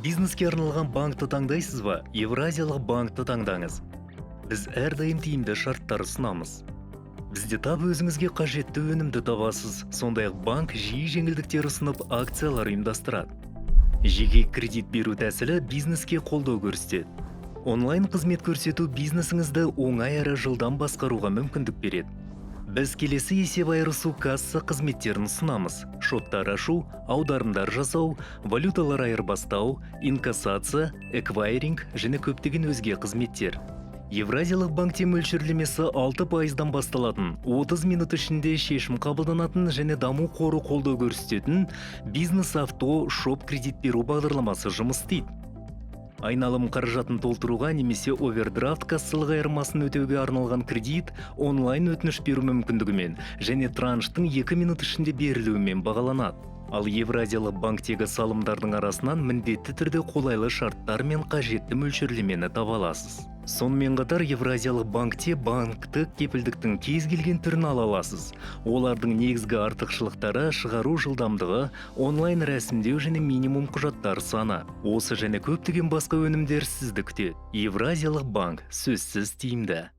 Бизнеске арналған банкты таңдайсыз ба? Евразиялық банкты таңдаңыз. Біз әрдайым тиімді шарттар ұсынамыз. Бізде тап өзіңізге қажетті өнімді табасыз. Сондай-ақ банк жиі жеңілдіктер ұсынып акциялар ұйымдастырады. Жеке кредит беру тәсілі бизнеске қолдау көрсетеді. Онлайн қызмет көрсету бизнесіңізді оңай әрі жылдам басқаруға мүмкіндік береді. Біз келесі есеп айырысу касса қызметтерін ұсынамыз. Шоттар ашу, аударымдар жасау, валюталар айырбастау, инкассация, эквайринг және көптеген өзге қызметтер. Евразиялық банкте мөлшерлемесі 6%-дан басталатын, 30 минут ішінде шешім қабылданатын және даму қоры қолдау көрсететін бизнес авто шоп кредит беру бағдарламасы жұмыс істейді. Айналым қаражатын толтыруға немесе овердрафт кассалық айырмасын өтеуге арналған кредит онлайн өтініш беру мүмкіндігімен және транштың 2 минут ішінде берілуімен бағаланады. Ал Евразиялық банктегі салымдардың арасынан міндетті түрде қолайлы шарттар мен қажетті мөлшерлемені таба аласыз. Сонымен қатар Евразиялық банкте банктік кепілдіктің кез келген түрін ала аласыз. Олардың негізгі артықшылықтары шығару жылдамдығы, онлайн рәсімдеу және минимум құжаттар саны. Осы және көптеген басқа өнімдер сізді күтеді. Евразиялық банк сөзсіз тиімді.